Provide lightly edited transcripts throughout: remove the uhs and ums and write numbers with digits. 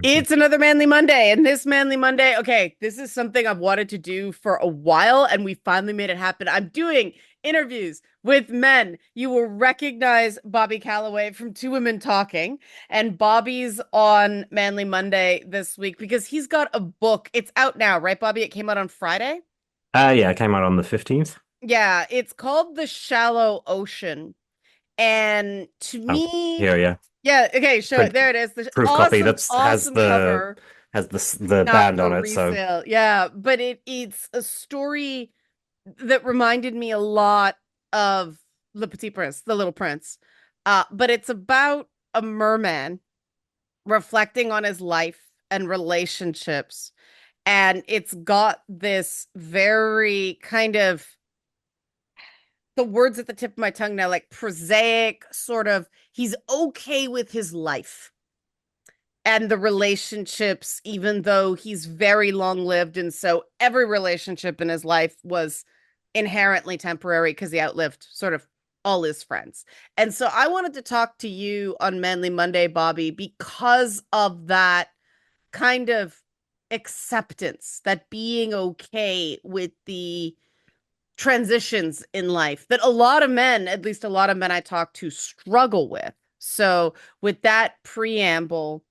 It's another Manly Monday, and this Manly Monday, okay, this is something I've wanted to do for a while, and we finally made it happen. I'm doing interviews with men. You will recognize Bobby Calloway from Two Women Talking, and Bobby's on Manly Monday this week because he's got a book. It's out now, right, Bobby? It came out on Friday. Yeah, it came out on the 15th. Yeah, it's called The Shallow Ocean. And to Oh, me, here, yeah. yeah, okay, show it. Print There it is. The proof copy awesome, that's awesome cover. has the Not band for on it, so resale. Yeah, but it's a story that reminded me a lot of Le Petit Prince, The Little Prince. But it's about a merman reflecting on his life and relationships. And it's got this very kind of the words at the tip of my tongue now, like prosaic sort of, he's okay with his life and the relationships, even though he's very long lived. And so every relationship in his life was inherently temporary because he outlived sort of all his friends. And so I wanted to talk to you on Manly Monday, Bobby, because of that kind of acceptance, that being okay with the transitions in life that a lot of men, at least a lot of men I talk to, struggle with. So, with that preamble,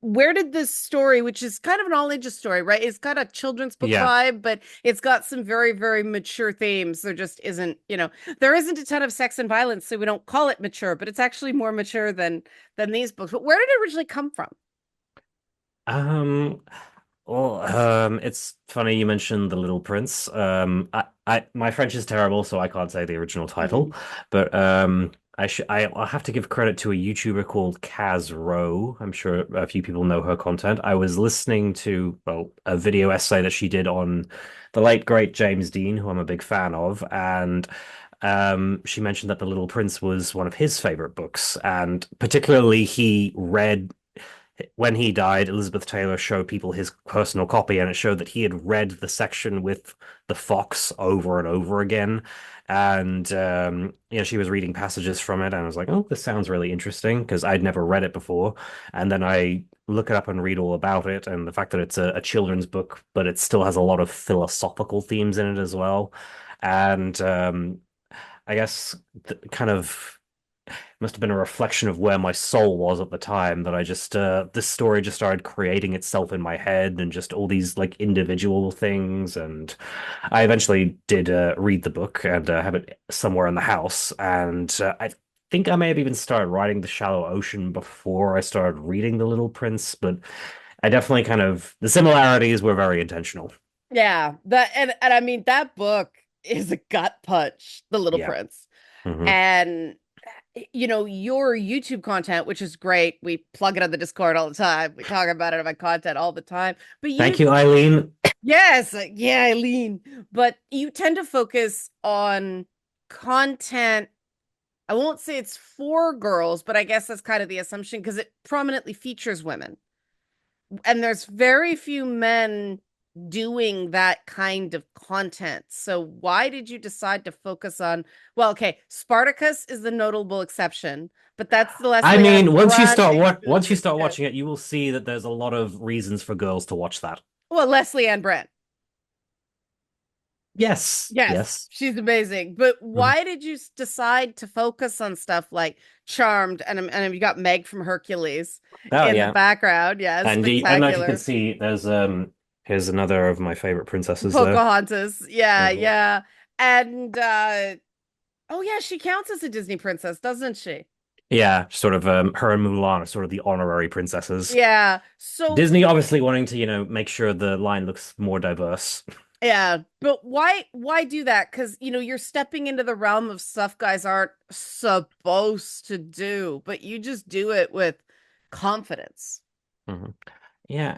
where did this story, which is kind of an all ages story, right? It's got a children's book yeah. vibe, but it's got some very, very mature themes. There just isn't, there isn't a ton of sex and violence, so we don't call it mature, but it's actually more mature than these books. But where did it originally come from? Um, it's funny you mentioned The Little Prince. My French is terrible, so I can't say the original title, Mhm. but I'll have to give credit to a YouTuber called Kaz Rowe. I'm sure a few people know her content. I was listening to, well, a video essay that she did on the late great James Dean, who I'm a big fan of, and she mentioned that The Little Prince was one of his favorite books, and particularly he read when he died, Elizabeth Taylor showed people his personal copy, and it showed that he had read the section with the fox over and over again. And she was reading passages from it, and I was like, "Oh, this sounds really interesting," because I'd never read it before. And then I look it up and read all about it, and the fact that it's a children's book, but it still has a lot of philosophical themes in it as well. And I guess kind of must have been a reflection of where my soul was at the time that I just this story just started creating itself in my head and just all these like individual things. And I eventually did read the book and have it somewhere in the house, and I think I may have even started writing The Shallow Ocean before I started reading The Little Prince, but I definitely kind of the similarities were very intentional. Yeah, that and I mean that book is a gut punch, The Little Yeah. Prince. Hmm. And your YouTube content, which is great. We plug it on the Discord all the time. We talk about it on my content all the time. But Thank you, Eileen. yes, yeah, Eileen. But you tend to focus on content. I won't say it's for girls, but I guess that's kind of the assumption because it prominently features women. And there's very few men doing that kind of content. So why did you decide to focus on, well, okay, Spartacus is the notable exception, but that's the I Leslie Ann mean, Brandt once you business. start Yes. watching it, you will see that there's a lot of reasons for girls to watch that. Well, Leslie Ann Brandt. Yes, Yes, yes. she's amazing. But Mhm. why did you decide to focus on stuff like Charmed and you got Meg from Hercules Oh in the yeah, background? Yeah, and I don't know if you can spectacular. see. Here's another of my favorite princesses there. Pocahontas. Yeah, Mhm. yeah. And oh yeah, she counts as a Disney princess, doesn't she? Yeah, sort of her and Mulan are sort of the honorary princesses. Yeah. So Disney obviously wanting to, make sure the line looks more diverse. yeah, but why do that? Because you're stepping into the realm of stuff guys aren't supposed to do, but you just do it with confidence. Mhm. Yeah,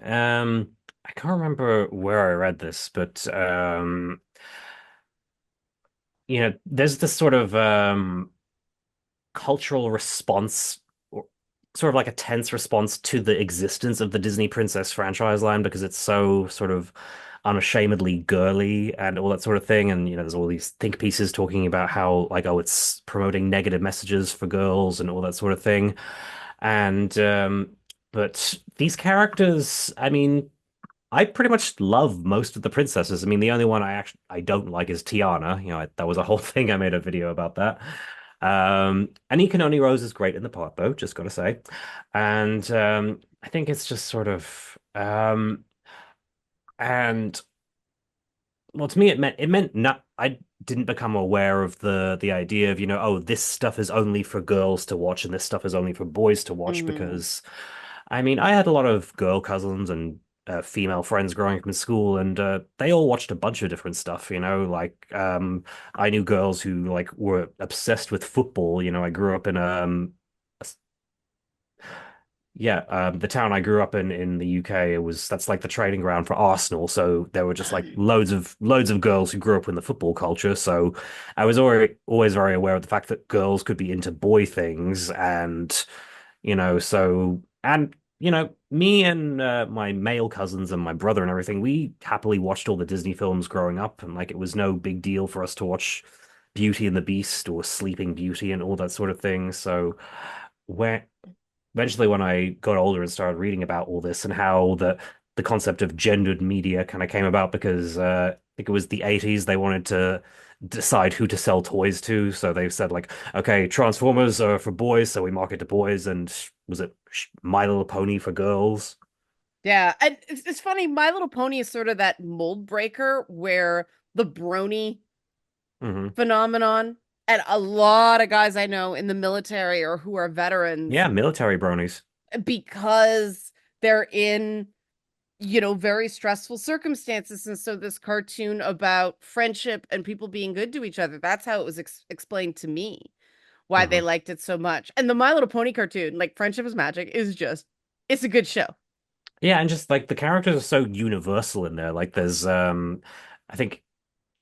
I can't remember where I read this, but there's this sort of cultural response, or sort of like a tense response to the existence of the Disney Princess franchise line because it's so sort of unashamedly girly and all that sort of thing. And there's all these think pieces talking about how like, oh, it's promoting negative messages for girls and all that sort of thing. And But these characters, I mean, I pretty much love most of the princesses. I mean, the only one I don't like is Tiana. That was a whole thing. I made a video about that. Anika Noni Rose is great in the part, though. Just gotta say, and I think it's just sort of and well, to me, it meant not. I didn't become aware of the idea of oh, this stuff is only for girls to watch and this stuff is only for boys to watch Hmm. because I mean, I had a lot of girl cousins and female friends growing up in school, and they all watched a bunch of different stuff. Like I knew girls who like were obsessed with football. I grew up in yeah, the town I grew up in the UK, that's like the training ground for Arsenal. So there were just like loads of girls who grew up in the football culture. So I was always very aware of the fact that girls could be into boy things, and me and my male cousins and my brother and everything, we happily watched all the Disney films growing up, and like it was no big deal for us to watch Beauty and the Beast or Sleeping Beauty and all that sort of thing. So where eventually when I got older and started reading about all this and how the concept of gendered media kind of came about because I think it was the 80s they wanted to decide who to sell toys to. So they said like, okay, Transformers are for boys, so we market to boys, and was it My Little Pony for girls? Yeah, and it's funny. My Little Pony is sort of that mold breaker where the brony Hmm. phenomenon, and a lot of guys I know in the military or who are veterans Yeah, military bronies. because they're in, very stressful circumstances. And so this cartoon about friendship and people being good to each other, that's how it was explained to me, why they Hmm. liked it so much. And the My Little Pony cartoon, like Friendship is Magic, is just, it's a good show. Yeah, and just like the characters are so universal in there. Like there's I think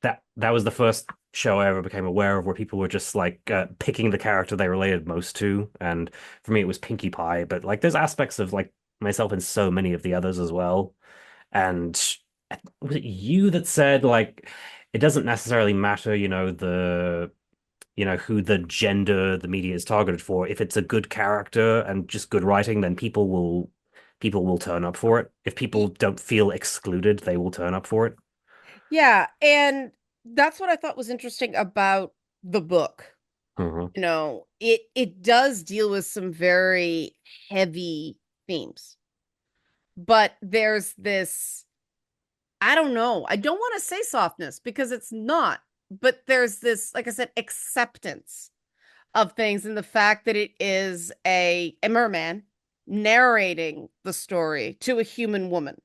that was the first show I ever became aware of where people were just like picking the character they related most to. And for me, it was Pinkie Pie. But like, there's aspects of like myself in so many of the others as well. And was it you that said like it doesn't necessarily matter, who the gender the media is targeted for. If it's a good character and just good writing, then people will turn up for it. If people don't feel excluded, they will turn up for it. Yeah, and that's what I thought was interesting about the book. Hmm. It does deal with some very heavy themes, but there's this, I don't know. I don't want to say softness because it's not, but there's this, like I said, acceptance of things and the fact that it is a merman narrating the story to a human woman.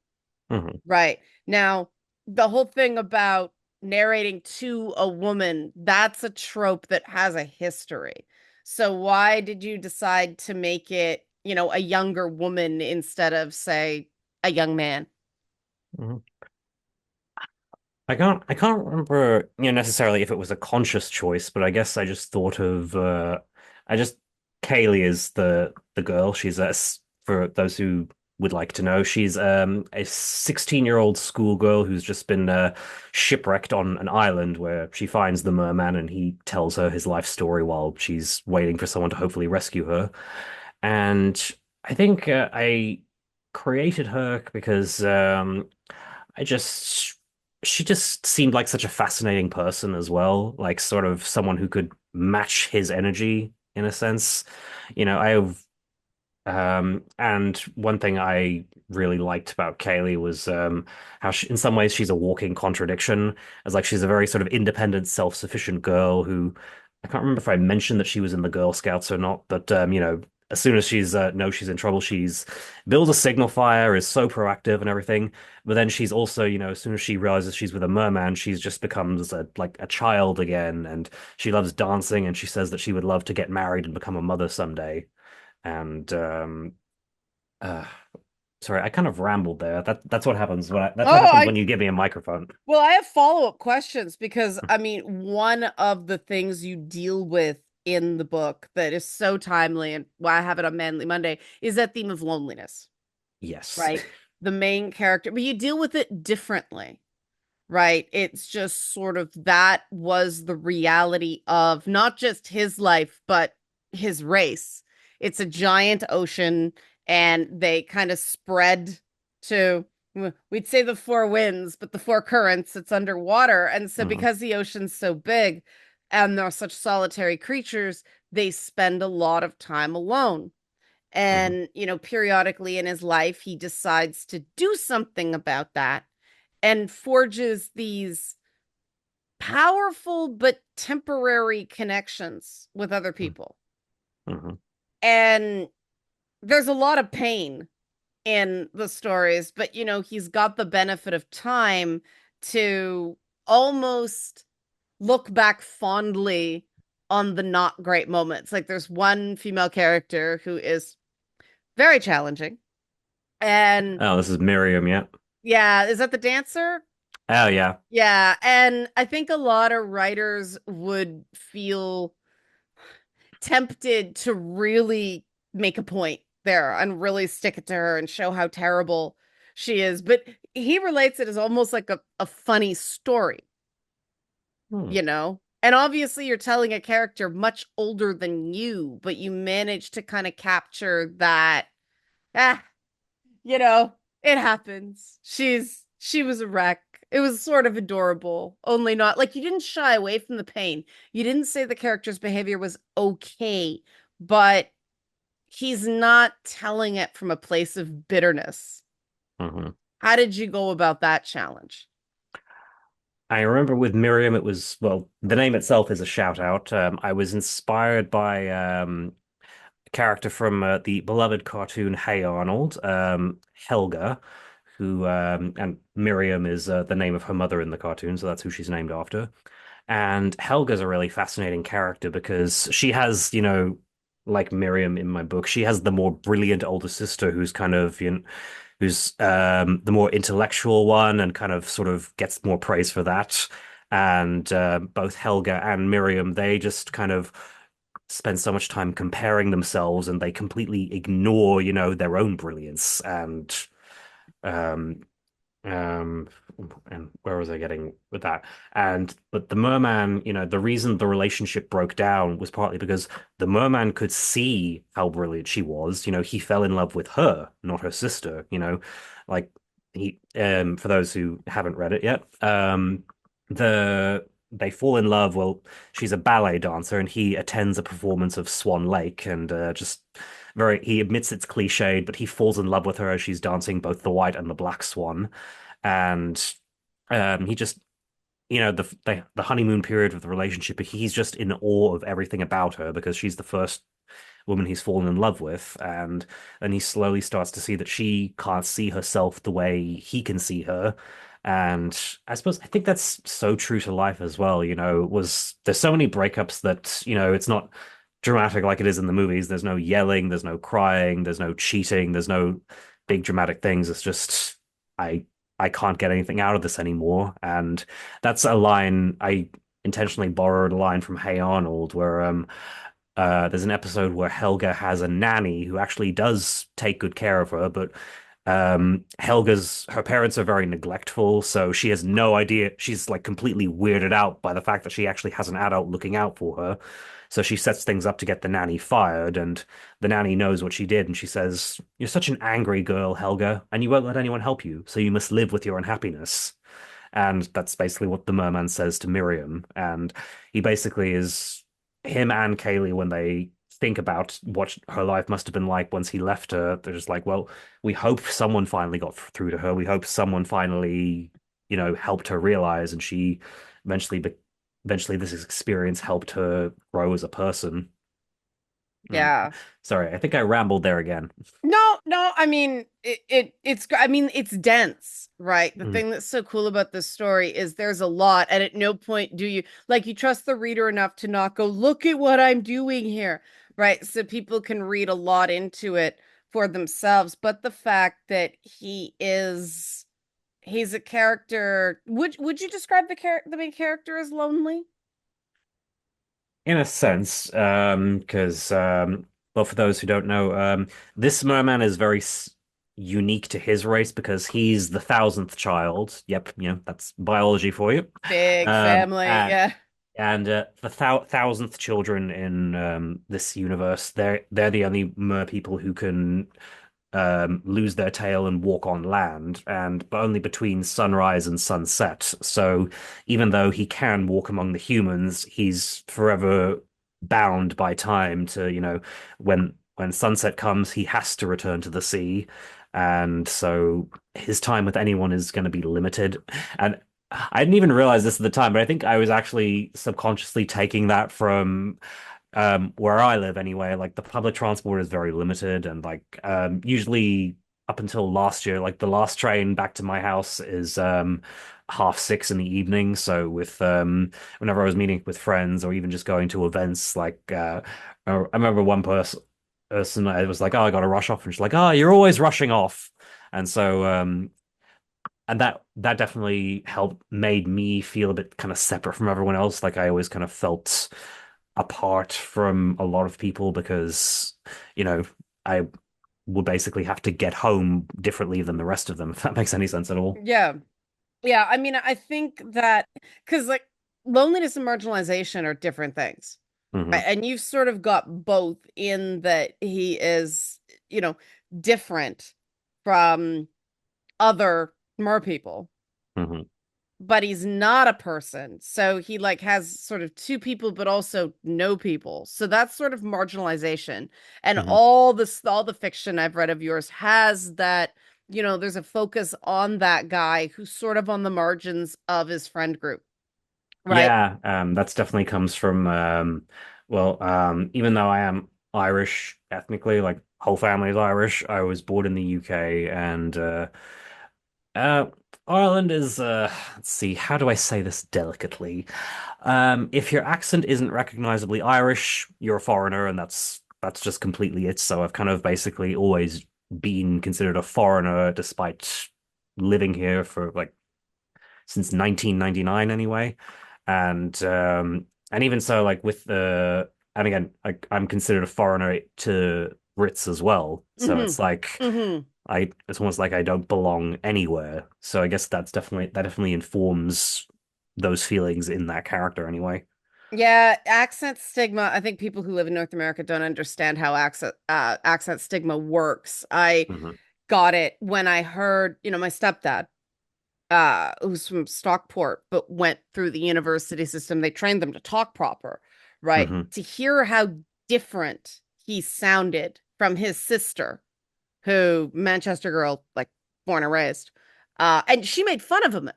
Hmm. Right. Now, the whole thing about narrating to a woman, that's a trope that has a history. So why did you decide to make it, a younger woman instead of, say, a young man? Hmm. I can't remember, necessarily if it was a conscious choice, but I guess I just thought of I just Kaylee is the girl. She's for those who would like to know, she's a 16-year-old schoolgirl who's just been shipwrecked on an island where she finds the merman and he tells her his life story while she's waiting for someone to hopefully rescue her. And I think I created her because I just she just seemed like such a fascinating person as well, like sort of someone who could match his energy in a sense. And one thing I really liked about Kaylee was how in some ways she's a walking contradiction, as like she's a very sort of independent, self-sufficient girl who I can't remember if I mentioned that she was in the Girl Scouts or not, but as soon as she's knows she's in trouble, she's builds a signal fire, is so proactive and everything. But then she's also, as soon as she realizes she's with a merman, she's just becomes like a child again, and she loves dancing, and she says that she would love to get married and become a mother someday. And uh, sorry, I kind of rambled there. That's what happens that's what Oh, happens when you give me a microphone. well, I have follow-up questions because I mean, one of the things you deal with in the book that is so timely and why I have it on Manly Monday is that theme of loneliness, Yes. right? The main character, but you deal with it differently, right? It's just sort of that was the reality of not just his life, but his race. It's a giant ocean, and they kind of spread to, we'd say the four winds, but the four currents, it's underwater. And so Hmm. because the ocean's so big and they're such solitary creatures, they spend a lot of time alone. Hmm. And, periodically in his life, he decides to do something about that and forges these powerful but temporary connections with other people. Hmm. And there's a lot of pain in the stories, but he's got the benefit of time to almost look back fondly on the not great moments. Like there's one female character who is very challenging. And Oh, this is Miriam, yeah. yeah, is that the dancer? Oh, yeah. Yeah, and I think a lot of writers would feel tempted to really make a point there and really stick it to her and show how terrible she is. But he relates it as almost like a funny story, Hmm. you know? And obviously, you're telling a character much older than you, but you manage to kind of capture that, ah, you know, it happens. She was a wreck. It was sort of adorable, only not like you didn't shy away from the pain. You didn't say the character's behavior was okay, but he's not telling it from a place of bitterness. Hmm. How did you go about that challenge? I remember with Miriam, it was, well, the name itself is a shout out. I was inspired by a character from the beloved cartoon Hey Arnold, Helga, who, and Miriam is the name of her mother in the cartoon, so that's who she's named after. And Helga's a really fascinating character because she has, like Miriam in my book, she has the more brilliant older sister who's kind of, who's the more intellectual one and kind of sort of gets more praise for that. And both Helga and Miriam, they just kind of spend so much time comparing themselves and they completely ignore, their own brilliance. Um, um, and where was I getting with that? But the merman, the reason the relationship broke down was partly because the merman could see how brilliant she was. He fell in love with her, not her sister. Like for those who haven't read it yet, the they fall in love. Well, she's a ballet dancer, and he attends a performance of Swan Lake, and just he admits it's cliched, but he falls in love with her as she's dancing both the white and the black swan and he just the honeymoon period of the relationship he's just in awe of everything about her because she's the first woman he's fallen in love with and then he slowly starts to see that she can't see herself the way he can see her and I think that's so true to life as well. Was there's so many breakups that it's not dramatic like it is in the movies. There's no yelling, there's no crying, there's no cheating, there's no big dramatic things. It's just I I can't get anything out of this anymore. And that's a line I intentionally borrowed a line from Hey Arnold, where there's an episode where Helga has a nanny who actually does take good care of her, but her parents are very neglectful, so she has no idea. She's like completely weirded out by the fact that she actually has an adult looking out for her. So she sets things up to get the nanny fired, and the nanny knows what she did, and she says, "You're such an angry girl, Helga, and you won't let anyone help you, so you must live with your unhappiness." And that's basically what the merman says to Miriam. And he basically is him and Kaylee when they think about what her life must have been like once he left her. They're just like, well, we hope someone finally got through to her. We hope someone finally, helped her realize, and she eventually, eventually, this experience helped her grow as a person. Mm. Yeah. Sorry, I think I rambled there again. No, no, I mean I mean it's dense, right? The Mm. thing that's so cool about this story is there's a lot, and at no point do you like you trust the reader enough to not go, look at what I'm doing here, right? So people can read a lot into it for themselves. But the fact that he's a character, would you describe the main character as lonely? In a sense, because well, for those who don't know, this merman is very unique to his race because he's the thousandth child. Yep, that's biology for you. Big Um, family, and yeah. and the thousandth children in this universe, they're the only mer people who can lose their tail and walk on land, and but only between sunrise and sunset. So even though he can walk among the humans, he's forever bound by time to, when sunset comes, he has to return to the sea. And so his time with anyone is going to be limited. And I didn't even realize this at the time, but I think I was actually subconsciously taking that from where I live anyway. Like the public transport is very limited, and like usually up until last year, like the last train back to my house is 6:30 in the evening. So with whenever I was meeting with friends or even just going to events, like I remember one person I was like, oh, I got to rush off, and she's like, oh, you're always rushing off. And so and that definitely helped made me feel a bit kind of separate from everyone else. Like I always kind of felt apart from a lot of people because, you know, I would basically have to get home differently than the rest of them, if that makes any sense at all. Yeah. Yeah. I mean, I think that because like loneliness and marginalization are different things. Hmm. Right? And you've sort of got both in that he is, you know, different from other mer people, Hmm. but he's not a person. So he like has sort of two people, but also no people. So that's sort of marginalization. And Hmm. all the fiction I've read of yours has that, there's a focus on that guy who's sort of on the margins of his friend group, right? Yeah, that's definitely comes from even though I am Irish ethnically, like whole family is Irish, I was born in the UK, and uh Ireland is let's see, how do I say this delicately? If your accent isn't recognizably Irish, you're a foreigner, and that's just completely it. So I've kind of basically always been considered a foreigner despite living here for like since 1999 anyway. And even so, like with the and again, I'm considered a foreigner to Brits as well. So Hmm. it's like Hmm. it's almost like I don't belong anywhere. So I guess that definitely informs those feelings in that character anyway. Yeah, accent stigma. I think people who live in North America don't understand how accent stigma works. I Hmm. got it when I heard, my stepdad, who's from Stockport, but went through the university system. They trained them to talk proper, right? Hmm. To hear how different he sounded from his sister, who Manchester girl, like born and raised. And she made fun of him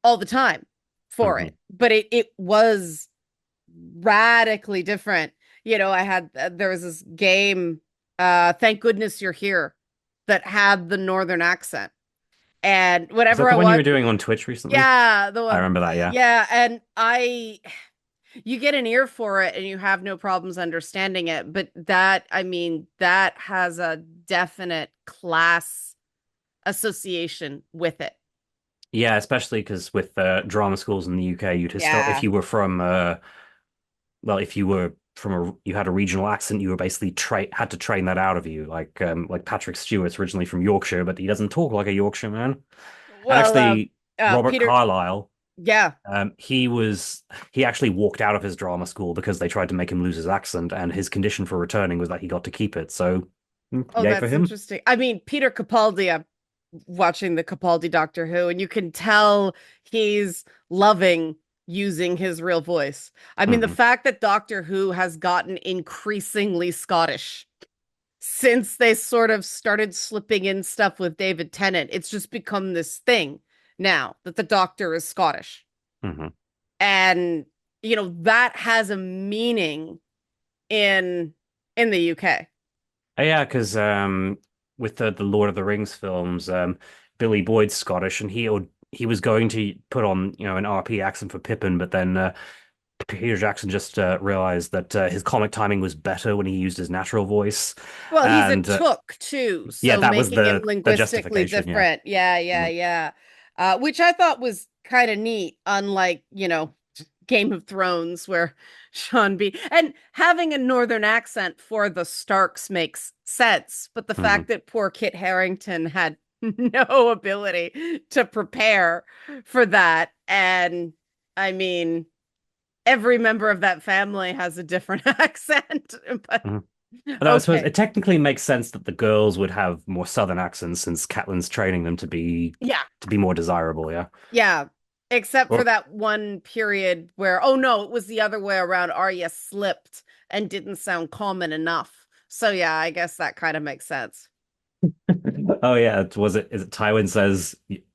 all the time for Hmm. it. But it was radically different. I had there was this game, Thank Goodness You're Here, that had the northern accent. And Was whatever that the I one you watch, were doing on Twitch recently? yeah, the I one, remember that, yeah. yeah, and you get an ear for it and you have no problems understanding it, but I mean, that has a definite class association with it. Yeah, especially because with drama schools in the UK, if Yeah. you were from if you were from you had a regional accent, you were basically had to train that out of you. Like Patrick Stewart's originally from Yorkshire, but he doesn't talk like a Yorkshire man. And Well, actually, Robert Peter, Carlyle, yeah. he actually walked out of his drama school because they tried to make him lose his accent, and his condition for returning was that he got to keep it. So, Oh, yay for that's him. interesting. I mean, Peter Capaldi, I'm watching the Capaldi Doctor Who, and you can tell he's loving using his real voice. I mean, the Hmm. fact that Doctor Who has gotten increasingly Scottish since they sort of started slipping in stuff with David Tennant, it's just become this thing now that the Doctor is Scottish. Hmm. And, that has a meaning in the UK. Yeah, because with the Lord of the Rings films, Billy Boyd's Scottish, and he was going to put on an RP accent for Pippin, but then Peter Jackson just realized that his comic timing was better when he used his natural voice, Well, he's a and took too, yeah, so that was making him the linguistically justification. Yeah. different. Yeah, yeah, Mhm. yeah. Which I thought was kind of neat, unlike, Game of Thrones, where Sean B. And having a northern accent for the Starks makes sense, but the Mhm. fact that poor Kit Harington had no ability to prepare for that, and I mean, every member of that family has a different accent, but Mhm. Although I suppose Okay. it technically makes sense that the girls would have more southern accents since Catelyn's training them Yeah. to be more desirable, yeah. Yeah. Except for Well, that one period where, oh no, it was the other way around. Arya slipped and didn't sound common enough. So yeah, I guess that kind of makes sense. oh yeah, is it Tywin says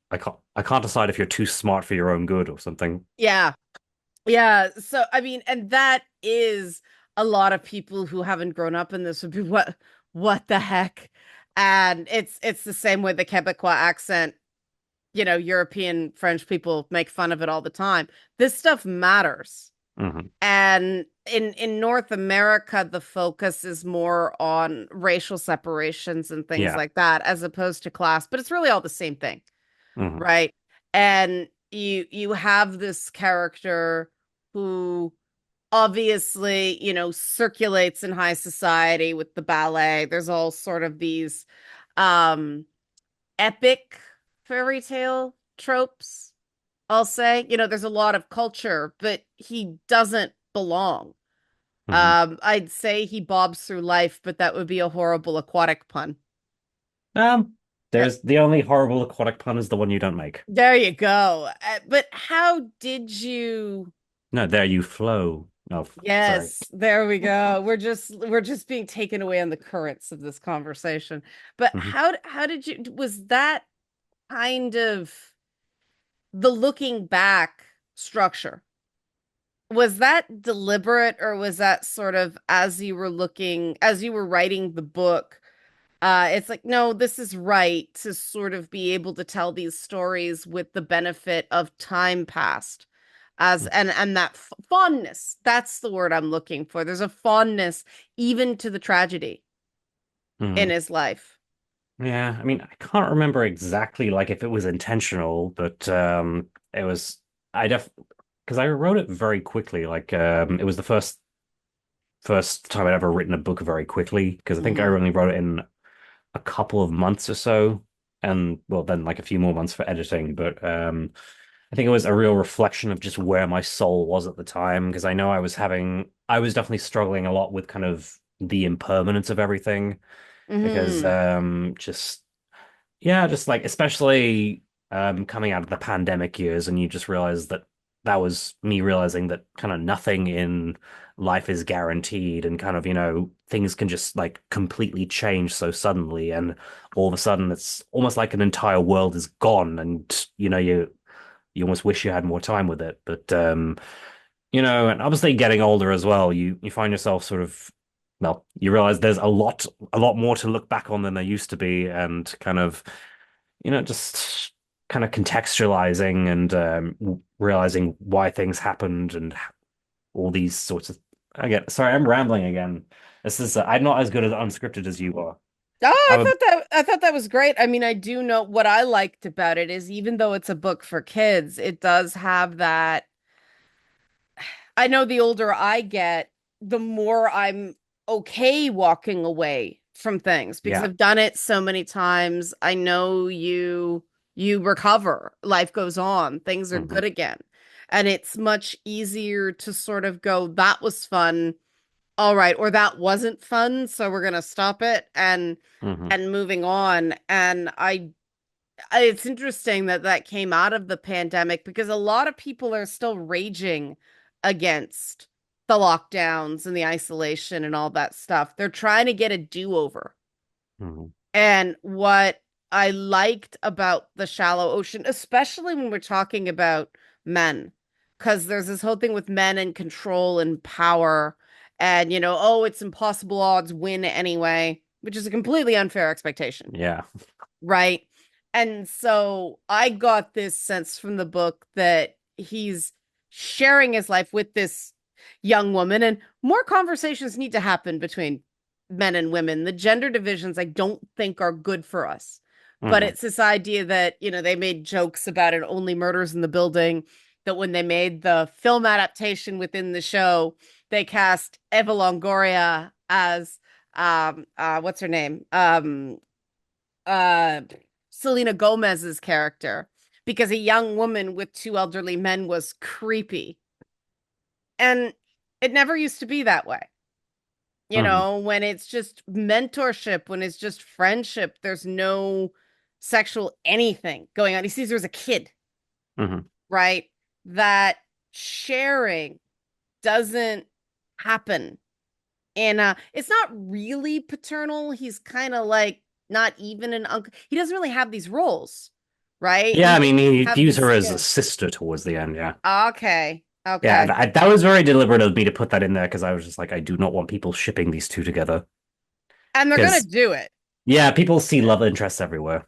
I can't decide if you're too smart for your own good or something. Yeah. Yeah. So I mean, and that is a lot of people who haven't grown up in this would be what the heck? And it's the same with the Quebecois accent. European French people make fun of it all the time. This stuff matters. Hmm. And in North America, the focus is more on racial separations and things Yeah. like that, as opposed to class, but it's really all the same thing, Hmm. right? And you have this character who obviously, circulates in high society with the ballet. There's all sort of these um epic fairy tale tropes, I'll say. There's a lot of culture, but he doesn't belong. Hmm. I'd say he bobs through life, but that would be a horrible aquatic pun. Um, Uh, there's the only horrible aquatic pun is the one you don't make. There you go. But how did you? No, there you flow. Oh, sorry. Yes, there we go. We're just being taken away on the currents of this conversation. But Hmm. how did you? Was that kind of the looking back structure? Was that deliberate, or was that sort of as you were writing the book? It's like, no, this is right to sort of be able to tell these stories with the benefit of time past, as and that fondness. That's the word I'm looking for. There's a fondness even to the tragedy in Hmm. his life. Yeah, I mean, I can't remember exactly like if it was intentional, but it was I def because I wrote it very quickly. Like it was the first time I'd ever written a book very quickly because I think I Hmm. only wrote it in a couple of months or so, and well, then like a few more months for editing. But I think it was a real reflection of just where my soul was at the time because I know I was definitely struggling a lot with kind of the impermanence of everything because Hmm. just yeah, just like especially coming out of the pandemic years, and you just realize that that was me realizing that kind of nothing in life is guaranteed, and kind of, things can just like completely change so suddenly, and all of a sudden it's almost like an entire world is gone, and you almost wish you had more time with it. But and obviously getting older as well, you find yourself sort of you realize there's a lot more to look back on than there used to be, and kind of just kind of contextualizing and realizing why things happened and all these sorts of. Again, sorry, I'm rambling again. This is I'm not as good at unscripted as you are. Oh, I'm a I thought that was great. I mean, I do know what I liked about it is even though it's a book for kids, it does have that. I know the older I get, the more I'm okay walking away from things because yeah. I've done it so many times. I know you recover, life goes on, things are Hmm. good again. And it's much easier to sort of go, that was fun, all right, or that wasn't fun, so we're gonna stop it Hmm. and moving on. And it's interesting that that came out of the pandemic because a lot of people are still raging against the lockdowns and the isolation and all that stuff. They're trying to get a do-over. Hmm. And what I liked about the shallow ocean, especially when we're talking about men, because there's this whole thing with men and control and power, and oh, it's impossible odds win anyway, which is a completely unfair expectation, Yeah. right? And so I got this sense from the book that he's sharing his life with this young woman, and more conversations need to happen between men and women. The gender divisions I don't think are good for us. But Hmm. it's this idea that, they made jokes about it, only murders in the building, that when they made the film adaptation within the show, they cast Eva Longoria as what's her name? Uh Selena Gomez's character because a young woman with two elderly men was creepy. And it never used to be that way. Hmm. when it's just mentorship, when it's just friendship, there's no sexual anything going on. He sees her as a kid, Hmm. right? That sharing doesn't happen. And it's not really paternal. He's kind of like not even an uncle. He doesn't really have these roles, right? Yeah, He I mean, doesn't he have views her these, as a yeah. sister towards the end. Yeah, Okay. yeah, Okay. that was very deliberate of me to put that in there because I was just like, I do not want people shipping these two together. And they're gonna Because do it. yeah, people see love interests everywhere.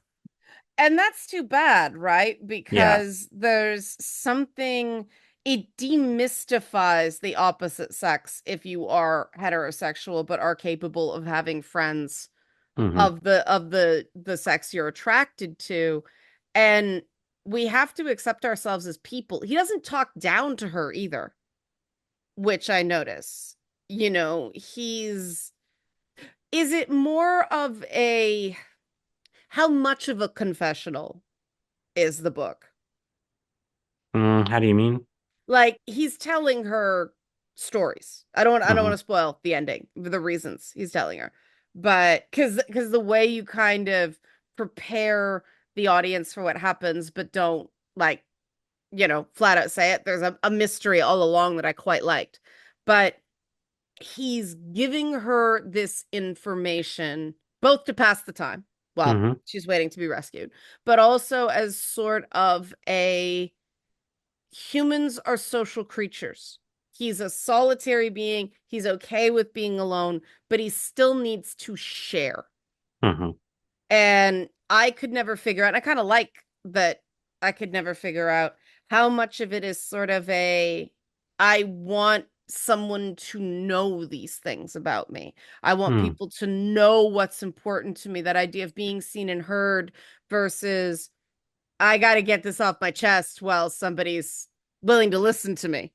And that's too bad, right? Yeah. Because there's something, it demystifies the opposite sex if you are heterosexual but are capable of having friends Hmm. of the sex you're attracted to. And we have to accept ourselves as people. He doesn't talk down to her either, which I notice. He's is it more of a how much of a confessional is the book? How do you mean? Like he's telling her stories. I don't want Hmm. to spoil the ending, the reasons he's telling her. But because the way you kind of prepare the audience for what happens, but don't like, flat out say it. There's a mystery all along that I quite liked. But he's giving her this information both to pass the time while Hmm. she's waiting to be rescued, but also as sort of a humans are social creatures. He's a solitary being. He's okay with being alone, but he still needs to share. Hmm. And I could never figure out, I kind of like that I could never figure out how much of it is sort of I want someone to know these things about me. I want Mm. people to know what's important to me, that idea of being seen and heard versus I got to get this off my chest while somebody's willing to listen to me,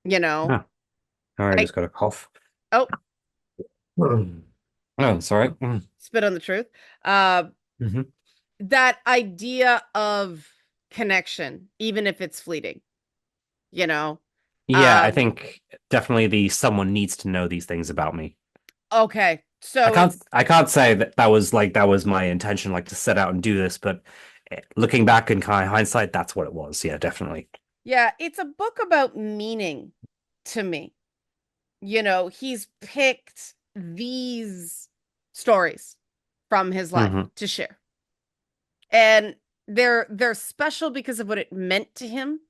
you know? Ah, sorry, I Like, just got a cough. oh, Mm. Oh, sorry. spit on the truth. Uh, Hmm. that idea of connection, even if it's fleeting, you know? Yeah, I Um, think definitely the someone needs to know these things about me. okay. I So can't it's, I can't say that was my intention, like to set out and do this, but looking back in kind of hindsight, that's what it was. Yeah, definitely. yeah, it's a book about meaning to me. He's picked these stories from his life Hmm. to share. And they're special because of what it meant to him,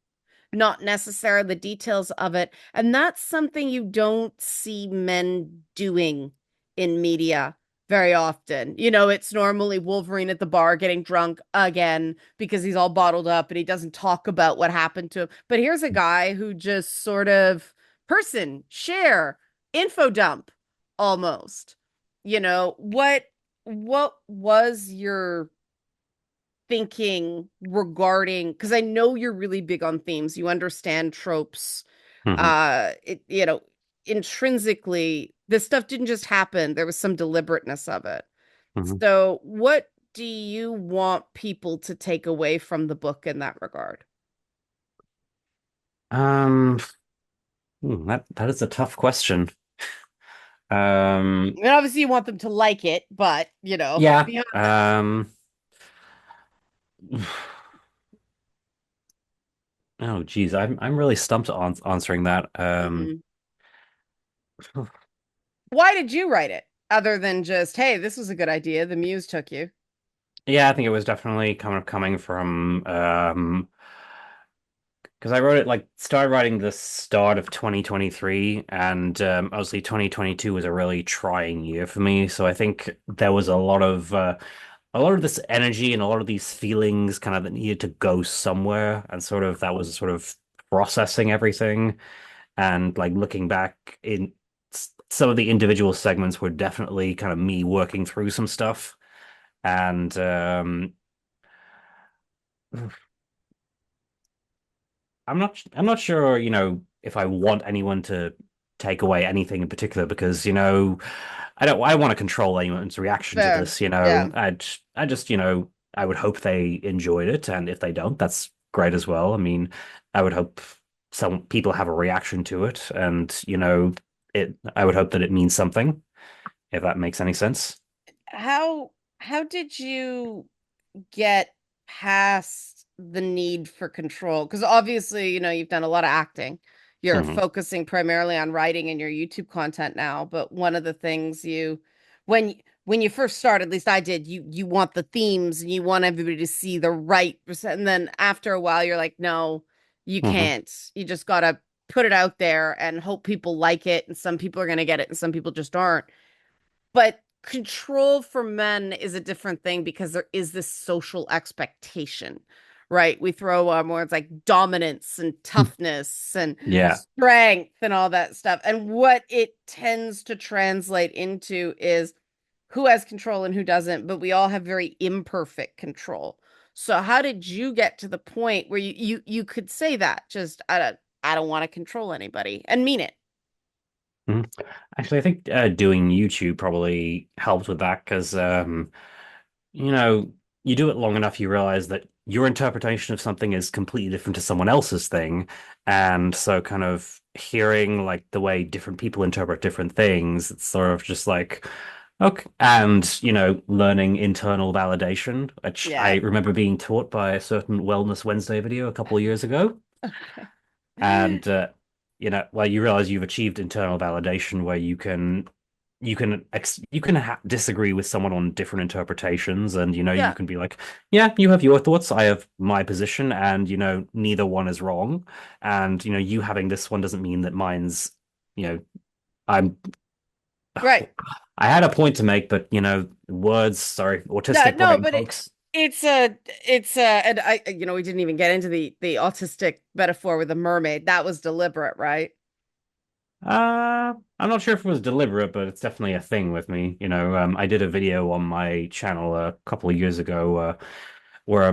not necessarily the details of it. And that's something you don't see men doing in media very often. It's normally Wolverine at the bar getting drunk again because he's all bottled up and he doesn't talk about what happened to him. But here's a guy who just sort of person, share, info dump almost. What was your thinking regarding, because I know you're really big on themes, you understand tropes, Hmm. intrinsically this stuff didn't just happen, there was some deliberateness of it. Hmm. So what do you want people to take away from the book in that regard? Um, that is a tough question. I mean, obviously you want them to like it, but Yeah. beyond Oh, geez, I'm really stumped on answering that. that. Why did you write it other than just, hey, this was a good idea, the muse took you? Yeah, I think it was definitely kind of coming from because I wrote it like started writing the start of 2023, and obviously 2022 was a really trying year for me. So I think there was a lot of this energy and a lot of these feelings kind of that needed to go somewhere, and sort of that was sort of processing everything and like looking back in some of the individual segments were definitely kind of me working through some stuff and I'm not sure, if I want anyone to take away anything in particular because, I want to control anyone's reaction to Fair. this, Yeah. I just, I would hope they enjoyed it, and if they don't, that's great as well. I mean, I would hope some people have a reaction to it, and, I would hope that it means something, if that makes any sense. How did you get past the need for control? Because obviously, you've done a lot of acting. You're Hmm. focusing primarily on writing and your YouTube content now, but one of the things when when you first started, at least I did, you want the themes and you want everybody to see the right percent. And then after a while, you're like, no, you Hmm. can't. You just gotta put it out there and hope people like it. And some people are gonna get it and some people just aren't. But control for men is a different thing because there is this social expectation, right? We throw words like dominance and toughness and Yeah. strength and all that stuff. And what it tends to translate into is who has control and who doesn't, but we all have very imperfect control. So how did you get to the point where you could say that just I don't want to control anybody and mean it? Mhm. Actually, I think doing YouTube probably helped with that because you know, you do it long enough, you realize that your interpretation of something is completely different to someone else's thing. And so, kind of hearing like the way different people interpret different things, it's sort of just like, okay. And, learning internal validation, which I Yeah. remember being taught by a certain Wellness Wednesday video a couple of years ago. Okay. And, well, you realize you've achieved internal validation where you can disagree with someone on different interpretations, and you Yeah. can be like, yeah, you have your thoughts, I have my position, and neither one is wrong. And you having this one doesn't mean that mine's you know I'm Right. I had a point to make, but words, sorry, No, autistic no, brain but folks. and we didn't even get into the autistic metaphor with the mermaid. That was deliberate, right? I'm not sure if it was deliberate, but it's definitely a thing with me. I did a video on my channel a couple of years ago, where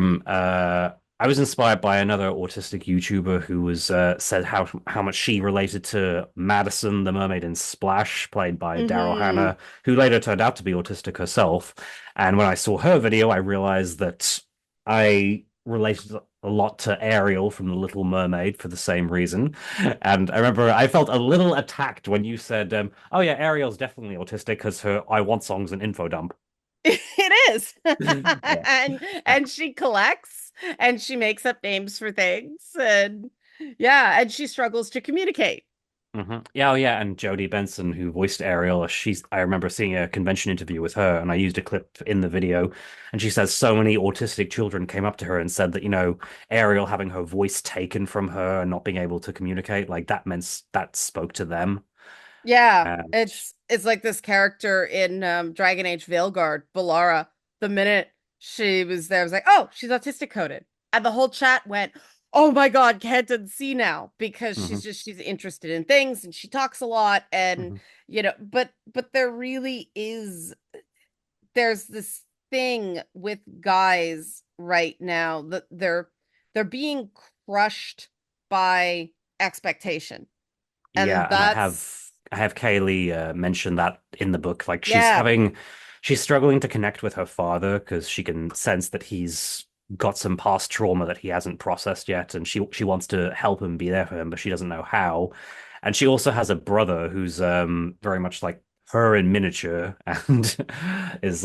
I was inspired by another autistic YouTuber who was said how much she related to Madison, the mermaid in Splash, played by Daryl Hmm. Hannah, who later turned out to be autistic herself. And when I saw her video, I realized that I related a lot to Ariel from The Little Mermaid for the same reason. And I remember I felt a little attacked when you said, "Oh yeah, Ariel's definitely autistic because her I Want song's an info dump." It is. Yeah. And she collects and she makes up names for things and yeah, and she struggles to communicate. Yeah, oh yeah, and Jodie Benson, who voiced Ariel, I remember seeing a convention interview with her, and I used a clip in the video, and she says so many autistic children came up to her and said that, Ariel having her voice taken from her and not being able to communicate, like that spoke to them. Yeah, And it's like this character in Dragon Age Veilguard, Balara. The minute she was there, I was like, oh, she's autistic coded. And the whole chat went, oh my God, can't see now because mhm, she's interested in things and she talks a lot and mhm, but there's this thing with guys right now that they're being crushed by expectation. yeah, And and that's I have Kaylee mention that in the book. Like yeah. she's struggling to connect with her father because she can sense that he's got some past trauma that he hasn't processed yet, and she wants to help him, be there for him, but she doesn't know how. And she also has a brother who's very much like her in miniature and is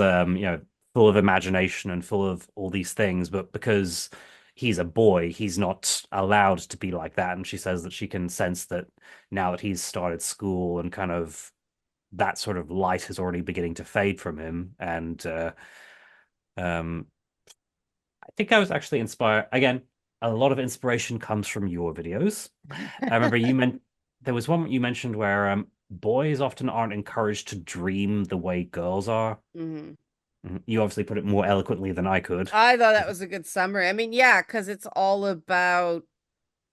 full of imagination and full of all these things, but because he's a boy, he's not allowed to be like that. And she says that she can sense that now that he's started school and kind of that sort of light is already beginning to fade from him. And um, I think I was actually inspired. Again, a lot of inspiration comes from your videos. I remember there was one you mentioned where boys often aren't encouraged to dream the way girls are. Mhm. You obviously put it more eloquently than I could. I thought that was a good summary. I mean, yeah, because it's all about,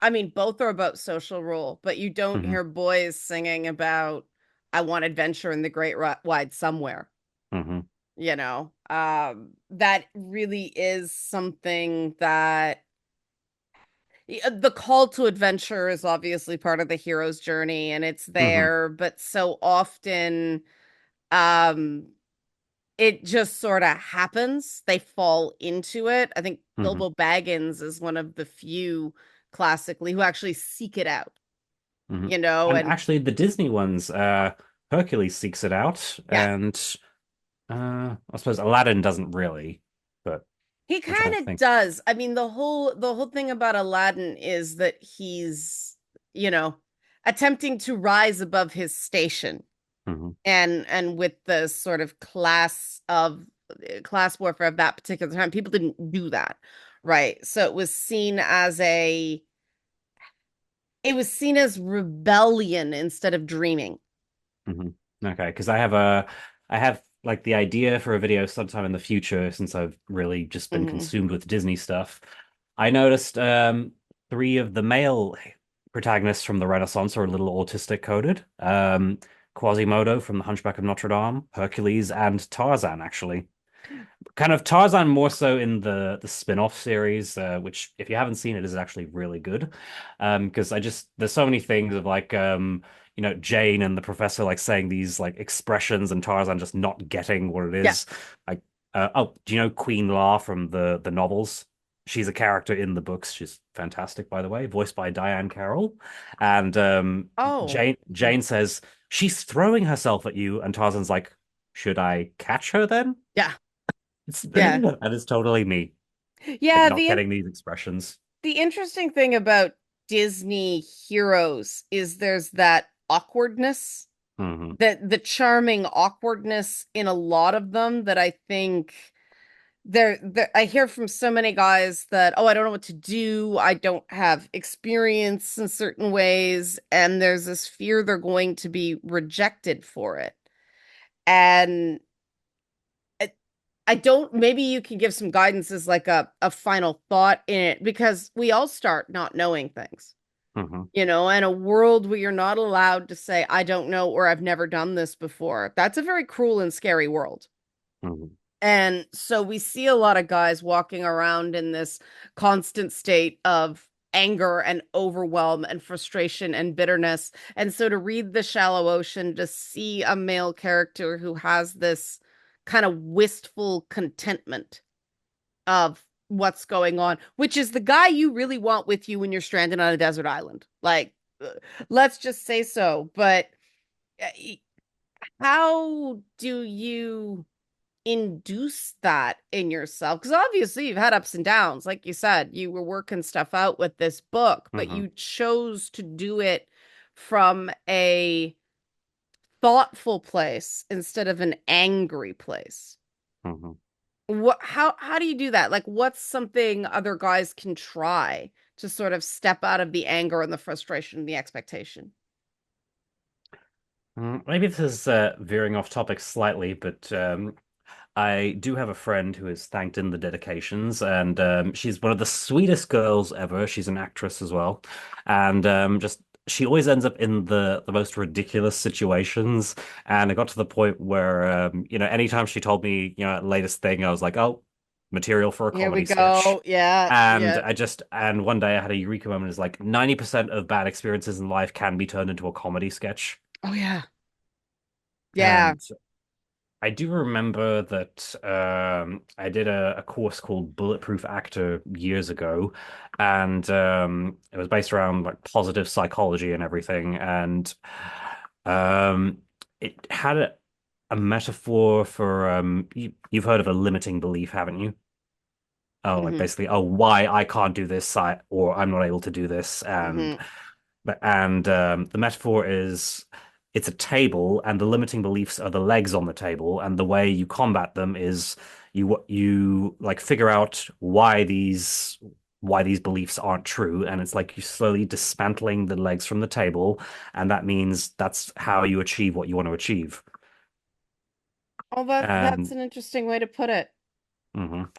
I mean, both are about social role, but you don't Hmm. hear boys singing about, I want adventure in the great wide somewhere, Hmm. that really is something that the call to adventure is obviously part of the hero's journey and it's Hmm. there, but so often, um, it just sort of happens. They fall into it. I think Hmm. Bilbo Baggins is one of the few classically who actually seek it out. Hmm. you know, And and actually, the Disney ones, Hercules seeks it out, yeah, and I suppose Aladdin doesn't really, but he I'm trying kind to of think. does. I mean, the whole thing about Aladdin is that he's, you know, attempting to rise above his station Hmm. and with the sort of class warfare of that particular time, people didn't do that, right? So it was seen as rebellion instead of dreaming. Hmm. Okay, because I have like the idea for a video sometime in the future since I've really just been Hmm. consumed with Disney stuff. I noticed three of the male protagonists from the Renaissance are a little autistic coded. Quasimodo from The Hunchback of Notre Dame, Hercules, and Tarzan, actually. Kind of Tarzan more so in the spin-off series, which if you haven't seen it is actually really good. Because I just there's so many things of like Jane and the professor like saying these like expressions and Tarzan just not getting what it Yeah. is. Like oh, do you know Queen La from the novels? She's a character in the books. She's fantastic, by the way, voiced by Diane Carroll. And Oh, Jane says she's throwing herself at you, and Tarzan's like, should I catch her then? yeah. It's Yeah. that is totally me. Like Yeah, not getting these expressions. the interesting thing about Disney heroes is there's that awkwardness, Hmm. that the charming awkwardness in a lot of them that I think I hear from so many guys that, oh, I don't know what to do. I don't have experience in certain ways, and there's this fear they're going to be rejected for it. And I don't, maybe you can give some guidance as like a final thought in it, because we all start not knowing things, Hmm. and a world where you're not allowed to say, I don't know, or I've never done this before. That's a very cruel and scary world. Hmm. And so we see a lot of guys walking around in this constant state of anger and overwhelm and frustration and bitterness. And so to read The Shallow Ocean, to see a male character who has this kind of wistful contentment of what's going on, which is the guy you really want with you when you're stranded on a desert island. Like, uh, let's just say so. But uh, how do you induce that in yourself? Because obviously you've had ups and downs. Like you said, you were working stuff out with this book, but Hmm. you chose to do it from a thoughtful place instead of an angry place. Hmm. How do you do that? Like, what's something other guys can try to sort of step out of the anger and the frustration and the expectation? Maybe this is veering off topic slightly, but I do have a friend who is thanked in the dedications, and she's one of the sweetest girls ever. She's an actress as well, and just she always ends up in the most ridiculous situations. And it got to the point where anytime she told me latest thing, I was like, oh, material for a Here we comedy sketch. go. Yeah, And yeah. and one day I had a eureka moment. Is like 90% of bad experiences in life can be turned into a comedy sketch. Oh yeah. Yeah. And I do remember that I did a course called Bulletproof Actor years ago, and it was based around like positive psychology and everything. And um, it had a metaphor for you've heard of a limiting belief, haven't you? Oh, like Hmm. basically, oh, why I can't do this, or I'm not able to do this, Hmm. and the metaphor is it's a table, and the limiting beliefs are the legs on the table, and the way you combat them is you like figure out why these beliefs aren't true, and it's like you slowly dismantling the legs from the table, and that means that's how you achieve what you want to achieve. Oh, that's And an interesting way to put it. mhm.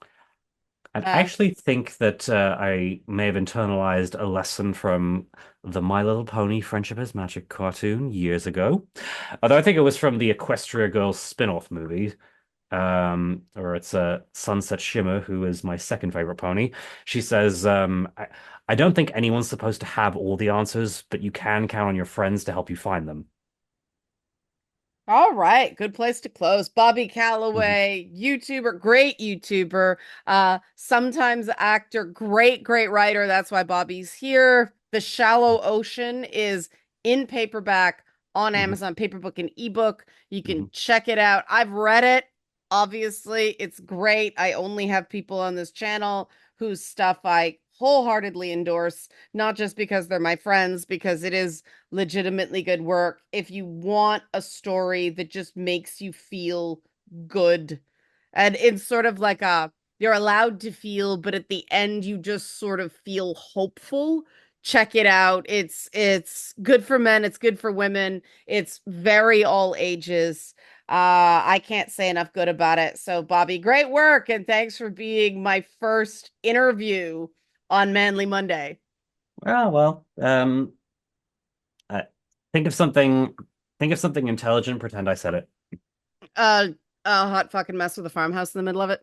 I Uh, actually think that I may have internalized a lesson from the My Little Pony Friendship is Magic cartoon years ago. Although I think it was from the Equestria Girls spin-off movie, or it's Sunset Shimmer, who is my second favorite pony. She says, I don't think anyone's supposed to have all the answers, but you can count on your friends to help you find them. all right, good place to close. Bobby Mhm. Calloway, YouTuber, great YouTuber, sometimes actor, great, great writer. That's why Bobby's here. The Shallow Ocean is in paperback on Hmm. Amazon, paperback and ebook. You can Hmm. check it out. I've read it. Obviously, it's great. I only have people on this channel whose stuff I wholeheartedly endorse, not just because they're my friends, because it is legitimately good work. If you want a story that just makes you feel good, and it's sort of like a you're allowed to feel, but at the end you just sort of feel hopeful. Check it out. It's good for men, it's good for women. It's very all ages. I can't say enough good about it. So Bobby, great work and thanks for being my first interview on Manly Monday. Oh, well, uh, think of something, think of something intelligent, pretend I said it. Uh a hot fucking mess with a farmhouse in the middle of it.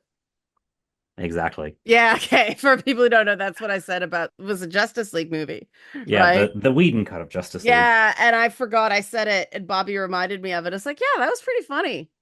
Exactly. Yeah, okay. For people who don't know, that's what I said about it was a Justice League movie, Yeah, right? the Whedon cut of Justice League. Yeah, and I forgot I said it, and Bobby reminded me of it. It's like, yeah, that was pretty funny.